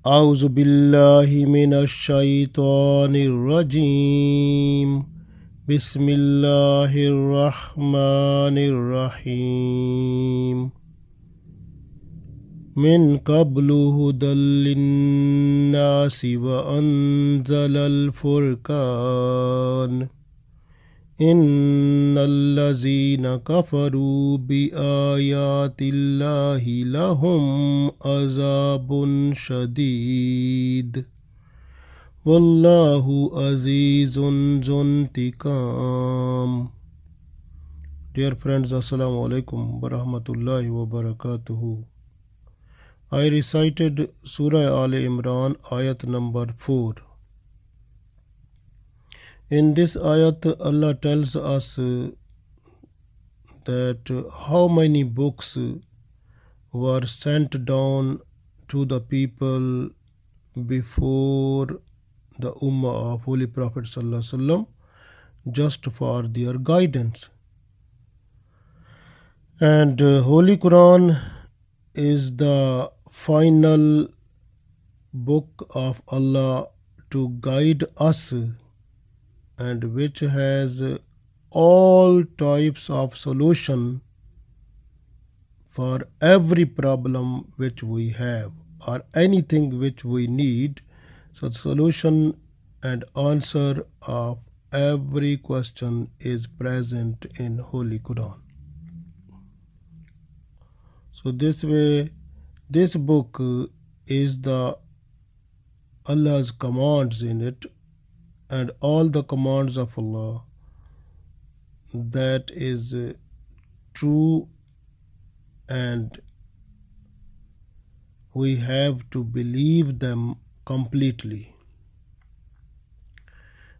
أعوذ بالله من الشيطان الرجيم بسم الله الرحمن الرحيم من قبل هدى للناس وأنزل الفرقان إن الذين كفروا بآيات الله لهم عذاب شديد والله عزيز ذو انتقام. Dear friends, Assalamu alaikum wa rahmatullahi wa barakatuh. I recited Surah Aal-i-Imraan Ayat number 4. In this ayat, Allah tells us that how many books were sent down to the people before the Ummah of Holy Prophet ﷺ just for their guidance. And Holy Quran is the final book of Allah to guide us, and which has all types of solution for every problem which we have or anything which we need. So the solution and answer of every question is present in Holy Quran. So this way, this book is the Allah's commands in it, and all the commands of Allah that is true, and we have to believe them completely.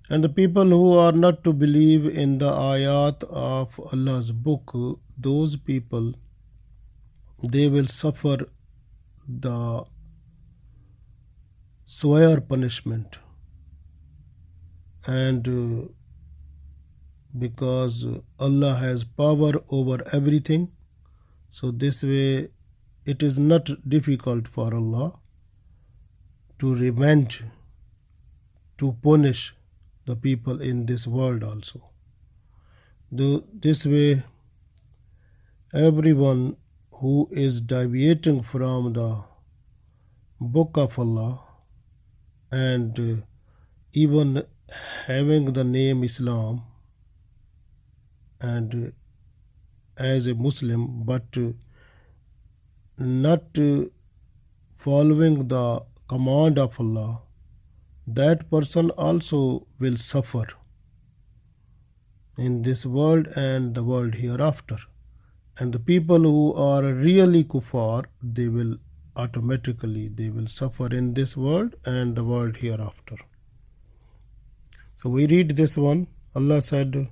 And the people who are not to believe in the ayat of Allah's book, those people, they will suffer the severe punishment. And because Allah has power over everything, so this way it is not difficult for Allah to revenge, to punish the people in this world also. This way, everyone who is deviating from the book of Allah and even having the name Islam and as a Muslim, but not following the command of Allah, that person also will suffer in this world and the world hereafter. And the people who are really kuffar, they will suffer in this world and the world hereafter. So we read this one. Allah said,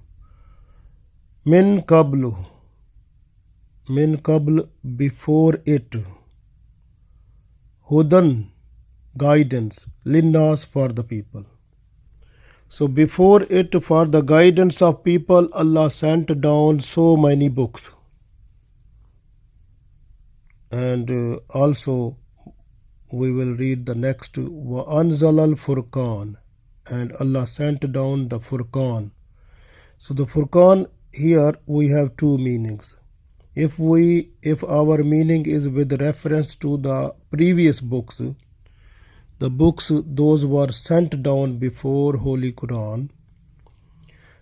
Min qablu, before it, Hudan, guidance, linnas, for the people. So before it, for the guidance of people, Allah sent down so many books. And also we will read the next, wa anzal al-Furqan, and Allah sent down the Furqan. So the Furqan, here we have two meanings. If our meaning is with reference to the previous books, the books those were sent down before Holy Quran,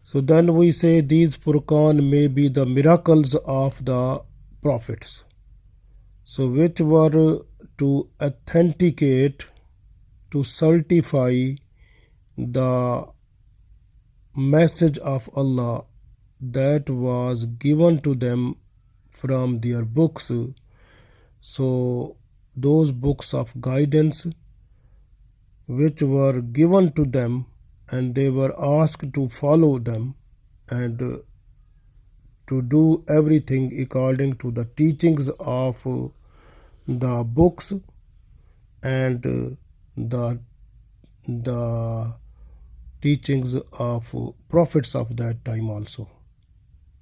so then we say these Furqan may be the miracles of the prophets, so which were to authenticate, to certify the message of Allah that was given to them from their books. So those books of guidance which were given to them, and they were asked to follow them and to do everything according to the teachings of the books and the teachings of prophets of that time also.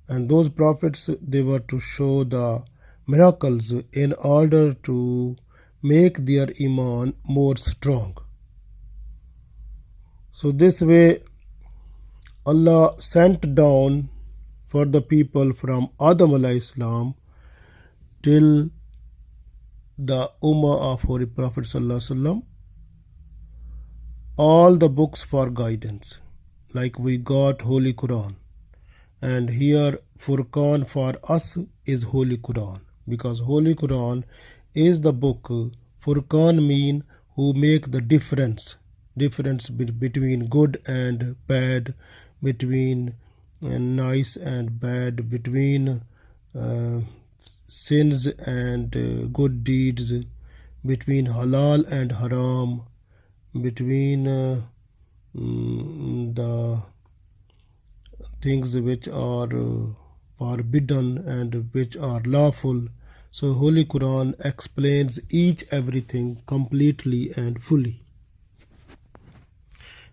And those prophets, they were to show the miracles in order to make their iman more strong. So this way Allah sent down for the people from Adam alayhi salam till the Ummah of Holy Prophet sallallahu alaihi wasallam all the books for guidance, like we got Holy Quran, and here Furqan for us is Holy Quran, because Holy Quran is the book. Furqan mean who make the difference between good and bad, between nice and bad, between sins and good deeds, between halal and haram, between the things which are forbidden and which are lawful. So Holy Quran explains everything completely and fully.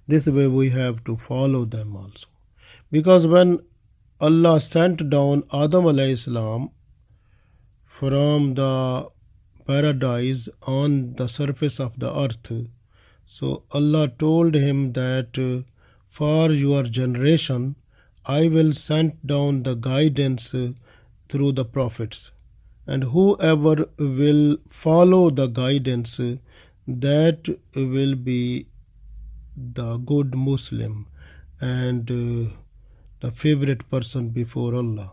This way we have to follow them also. Because when Allah sent down Adam alayhi salam from the paradise on the surface of the earth, so Allah told him that for your generation I will send down the guidance through the prophets, and whoever will follow the guidance, that will be the good Muslim and the favorite person before Allah.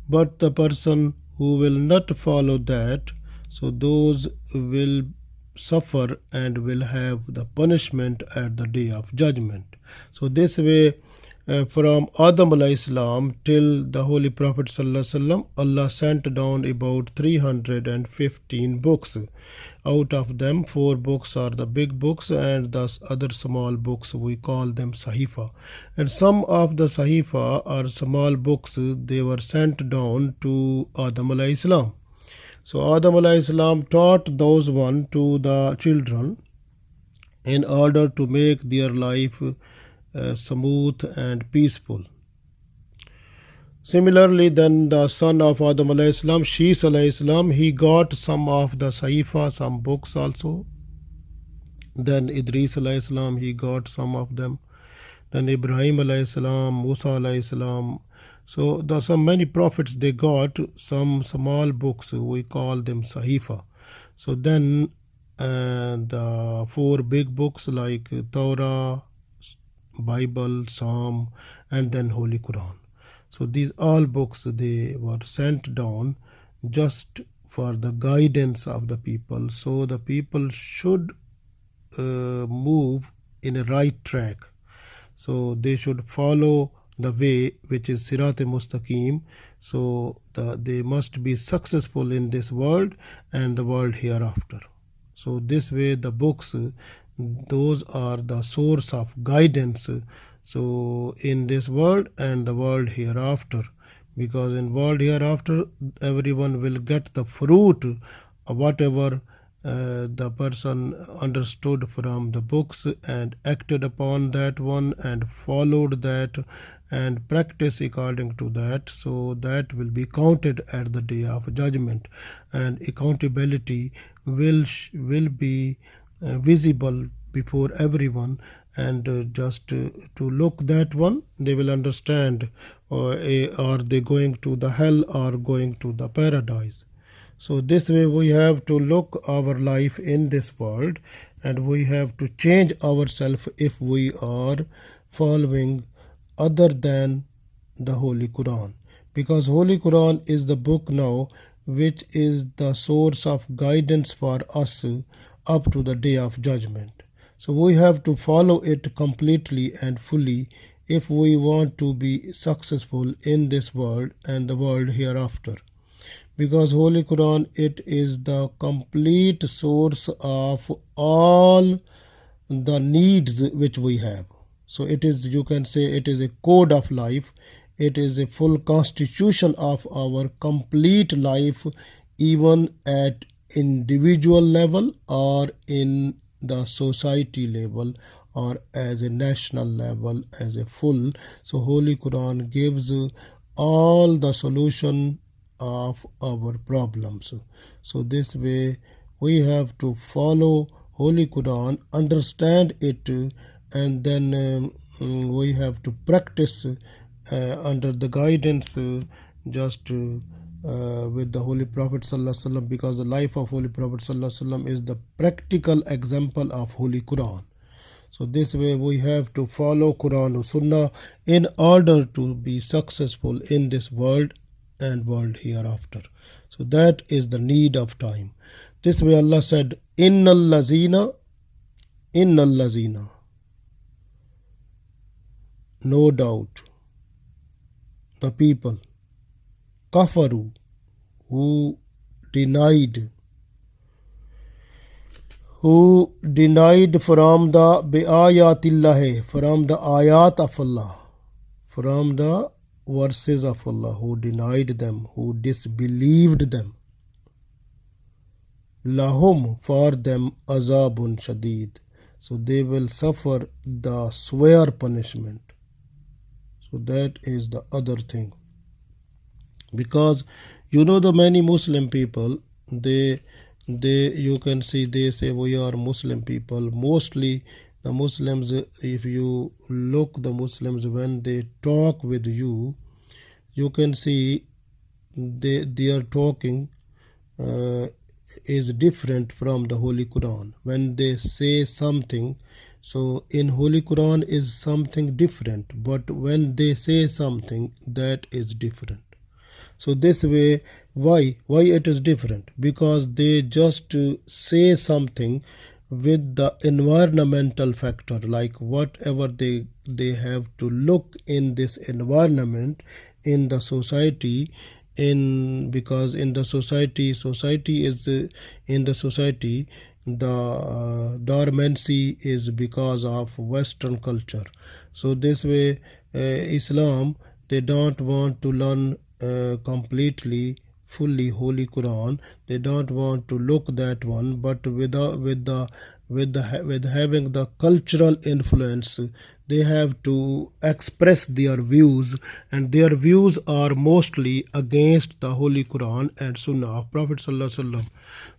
But the person who will not follow that, so those will suffer and will have the punishment at the day of judgment. So this way from Adam alayhi salam till the Holy Prophet sallallahu alaihi wasallam, Allah sent down about 315 books. Out of them 4 books are the big books, and the other small books we call them Sahifa. And some of the Sahifa are small books, they were sent down to Adam alayhi salam. So Adam alayhi salam taught those one to the children in order to make their life smooth and peaceful. Similarly, then the son of Adam alayhi salam, Shis alayhi salam, he got some of the Saifa, some books also. Then Idris alayhi salam, he got some of them. Then Ibrahim alayhi salam, Musa alayhi salam. So there are so many prophets, they got some small books, we call them Sahifa. So then the 4 big books like Torah, Bible, Psalm, and then Holy Quran. So these all books, they were sent down just for the guidance of the people. So the people should move in a right track. So they should follow the way which is Sirat Mustaqim. So they must be successful in this world and the world hereafter. So this way the books, those are the source of guidance, so in this world and the world hereafter, because in world hereafter everyone will get the fruit of whatever the person understood from the books and acted upon that one and followed that and practice according to that. So that will be counted at the day of judgment, and accountability will be visible before everyone, and just to look that one, they will understand are they going to the hell or going to the paradise. So this way we have to look our life in this world, and we have to change ourselves if we are following other than the Holy Quran, because Holy Quran is the book now which is the source of guidance for us up to the day of judgment. So we have to follow it completely and fully if we want to be successful in this world and the world hereafter, because Holy Quran, it is the complete source of all the needs which we have. So it is, you can say, it is a code of life. It is a full constitution of our complete life, even at individual level or in the society level or as a national level as a full. So Holy Quran gives all the solution of our problems. So this way we have to follow Holy Quran, understand it, and then we have to practice under the guidance just with the Holy Prophet Sallallahu Alaihi Wasallam, because the life of Holy Prophet Sallallahu Alaihi Wasallam is the practical example of Holy Quran. So this way we have to follow Quran or Sunnah in order to be successful in this world and world hereafter. So that is the need of time. This way Allah said, Innal lazina, no doubt, the people, kafaru, who denied from the bi'ayatillahi, from the ayat of Allah, from the verses of Allah, who denied them, who disbelieved them. Lahum, for them, azabun shadid. So they will suffer the severe punishment. So that is the other thing. Because the many Muslim people, they you can see, they say we are Muslim people. Mostly the Muslims, if you look the Muslims when they talk with you, you can see they are talking is different from the Holy Quran. When they say something, so in Holy Quran is something different, but when they say something, that is different. So this way, why it is different? Because they just say something with the environmental factor, like whatever they have to look in this environment, in the society, because in the society is in the society, the dormancy is because of Western culture. So this way, Islam, they don't want to learn completely fully Holy Quran. They don't want to look that one, but with having the cultural influence, they have to express their views, and their views are mostly against the Holy Quran and Sunnah of Prophet Sallallahu Alaihi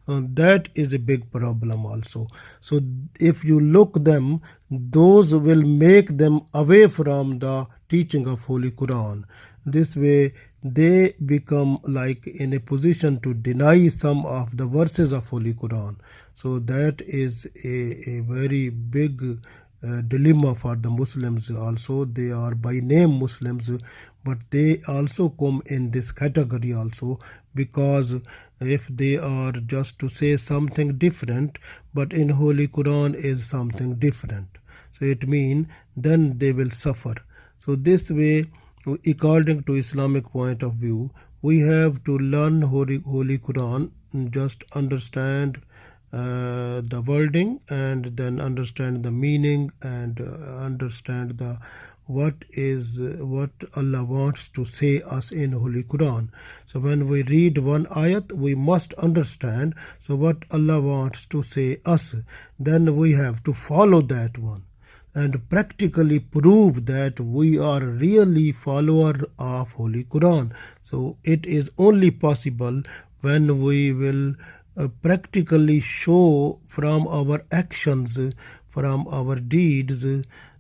Wasallam. That is a big problem also. So if you look them, those will make them away from the teaching of Holy Quran. This way they become like in a position to deny some of the verses of Holy Quran. So that is a very big dilemma for the Muslims also. They are by name Muslims, but they also come in this category also, because if they are just to say something different, but in Holy Quran is something different, so it means then they will suffer. So this way, according to Islamic point of view, we have to learn Holy Quran, just understand the wording, and then understand the meaning, and understand the what Allah wants to say us in Holy Quran. So when we read one ayat, we must understand so what Allah wants to say us. Then we have to follow that one and practically prove that we are really follower of Holy Quran. So it is only possible when we will practically show from our actions, from our deeds,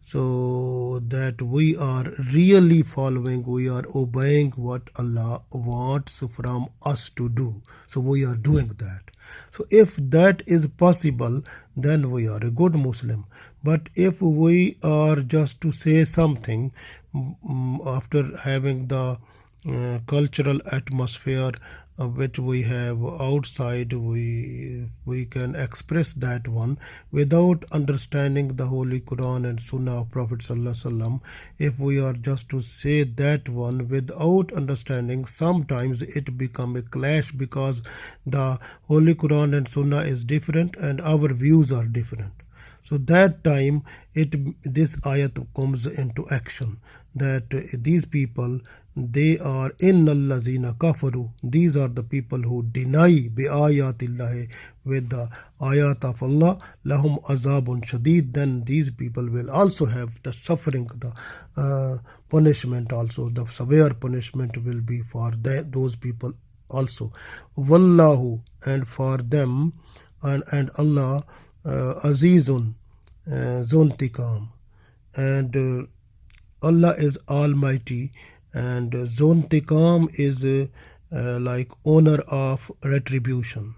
so that we are really following, we are obeying what Allah wants from us to do. So we are doing that. So if that is possible, then we are a good Muslim. But if we are just to say something after having the cultural atmosphere which we have outside, we can express that one without understanding the Holy Quran and Sunnah of Prophet Sallallahu Alaihi Wasallam. If we are just to say that one without understanding, sometimes it become a clash, because the Holy Quran and Sunnah is different and our views are different. So that time this ayat comes into action, that these people, they are innal lazina kafaru, these are the people who deny bi ayatillahi, with the ayat of Allah, lahum azabun shadid, then these people will also have the suffering, the punishment also, the severe punishment will be for those people also. Wallahu, and for them, and Allah Azizun Zuntikam, and Allah is Almighty, and Zuntikam is like owner of retribution.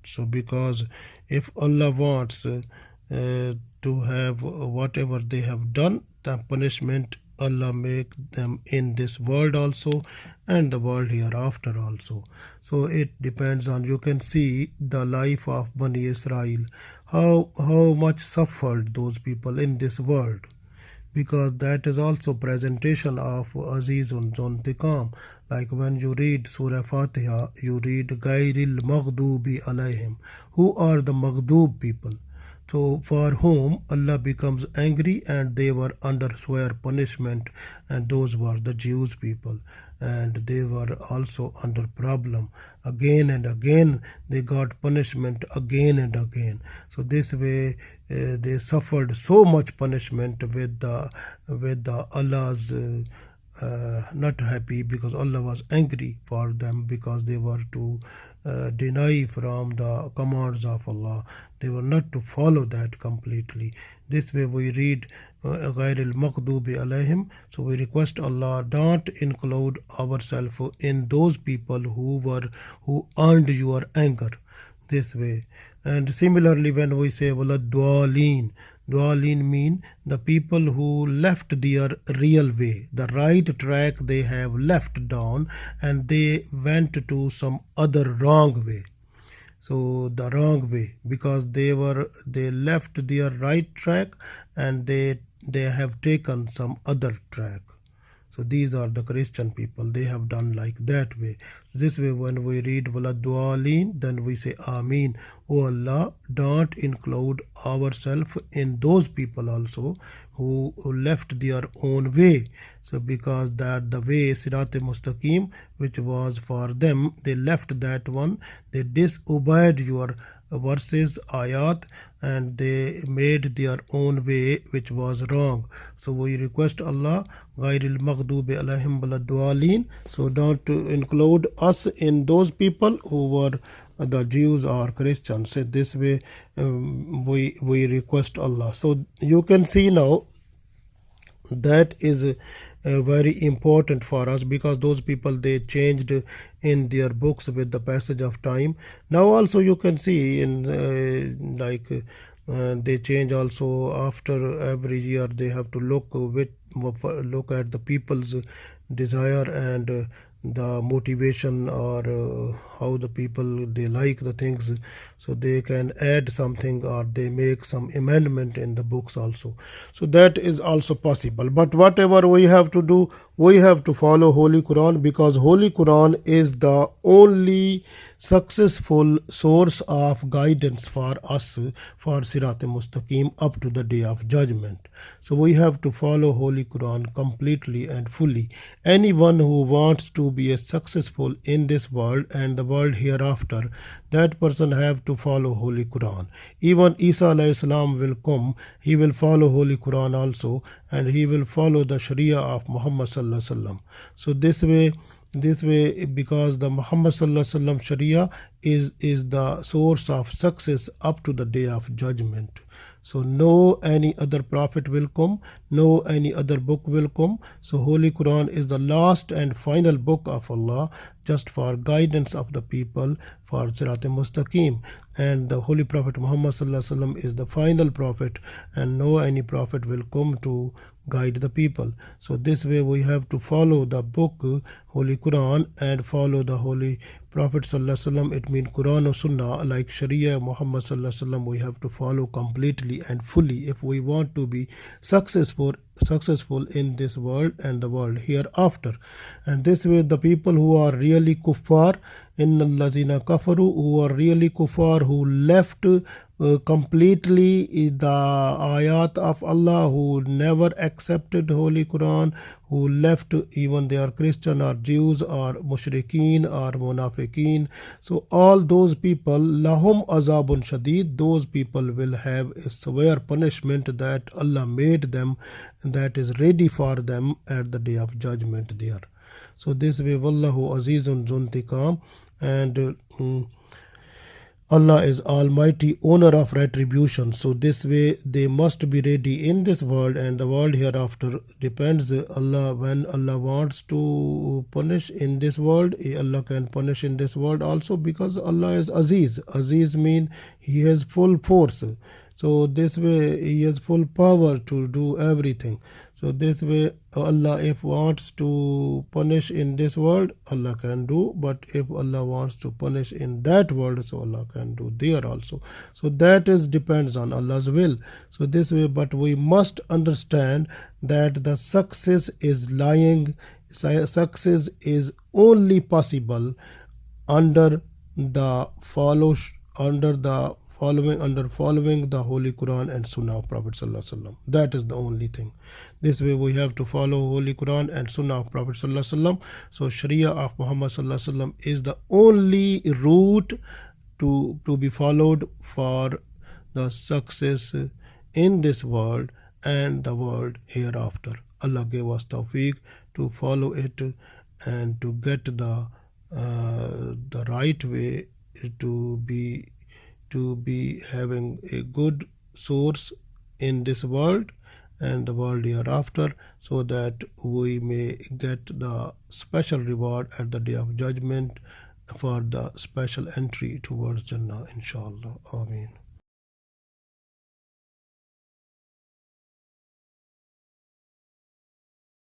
So because if Allah wants to have whatever they have done, the punishment Allah make them in this world also and the world hereafter also. So it depends on, you can see the life of Bani Israel, how much suffered those people in this world, because that is also presentation of Azizun Zontikam. Like when you read Surah Fatiha, you read Gairil Maghdubi Alayhim. Who are the Maghdub people? So for whom Allah becomes angry and they were under severe punishment, and those were the Jews people, and they were also under problem again and again. They got punishment again and again. So this way they suffered so much punishment with the Allah's not happy, because Allah was angry for them because they were to deny from the commands of Allah. They were not to follow that completely. This way we read غَيْرِ الْمَغْضُوبِ عَلَيْهِمْ. So we request Allah, don't include ourselves in those people who earned your anger. This way. And similarly when we say وَلَا الضَّالِينَ, Dwalin mean the people who left their real way, the right track they have left down, and they went to some other wrong way. So the wrong way, because they left their right track and they have taken some other track. So these are the Christian people. They have done like that way. So this way when we read Waladwalin, then we say Ameen. Oh Allah, don't include ourselves in those people also who left their own way. So because that the way Surāt Mustaqim, which was for them, they left that one. They disobeyed your verses, ayat, and they made their own way which was wrong. So we request Allah, Ghairil Maghdubi Alayhim Waladwalin. So don't include us in those people who were the Jews or Christians. So this way we request Allah. So you can see now that is very important for us, because those people, they changed in their books with the passage of time. Now also you can see in they change also after every year. They have to look at the people's desire and the motivation, or how the people they like the things, so they can add something or they make some amendment in the books also. So that is also possible. But whatever we have to do, we have to follow Holy Quran, because Holy Quran is the only successful source of guidance for us for Sirat Mustaqim up to the day of judgment. So we have to follow Holy Quran completely and fully. Anyone who wants to be successful in this world and the world hereafter, that person have to follow Holy Quran. Even Isa alayhi salam will come, he will follow Holy Quran also, and he will follow the Sharia of Muhammad sallallahu alaihi wasallam. So this way, because the Muhammad sallallahu alaihi wasallam Sharia is the source of success up to the day of judgment. So no any other prophet will come, no any other book will come. So Holy Quran is the last and final book of Allah, just for guidance of the people for Sirat Mustaqim. And the Holy Prophet Muhammad sallallahu alaihi wasallam is the final prophet, and no any prophet will come to guide the people. So this way we have to follow the book Holy Quran and follow the Holy Prophet sallallahu alaihi wasallam. It means Quran or Sunnah, like Sharia Muhammad sallallahu alaihi wasallam, we have to follow completely and fully if we want to be successful in this world and the world hereafter. And this way the people who are really kuffar, innal lazina kafaru, who are really kuffar, who left completely the ayat of Allah, who never accepted Holy Quran, who left, even they are Christian or Jews or mushrikeen or munafiqeen. So all those people, lahum azabun shadid, those people will have a severe punishment that Allah made them, that is ready for them at the day of judgment there. So this way, wallahu azizun zuntikam. And Allah is Almighty, owner of retribution. So this way they must be ready in this world, and the world hereafter depends Allah. When Allah wants to punish in this world, Allah can punish in this world also, because Allah is Aziz. Aziz means He has full force. So this way He has full power to do everything. So this way Allah, if wants to punish in this world, Allah can do. But if Allah wants to punish in that world, so Allah can do there also. So that is depends on Allah's will. So this way, but we must understand that the success is lying. Success is only possible under the following the Holy Quran and Sunnah of Prophet Sallallahu Alaihi Wasallam. That is the only thing. This way we have to follow Holy Quran and Sunnah of Prophet Sallallahu Alaihi Wasallam. So Sharia of Muhammad Sallallahu Alaihi Wasallam is the only route to be followed for the success in this world and the world hereafter. Allah gave us tawfiq to follow it and to get the right way to be having a good source in this world and the world hereafter, so that we may get the special reward at the day of judgment for the special entry towards Jannah, inshallah. Ameen.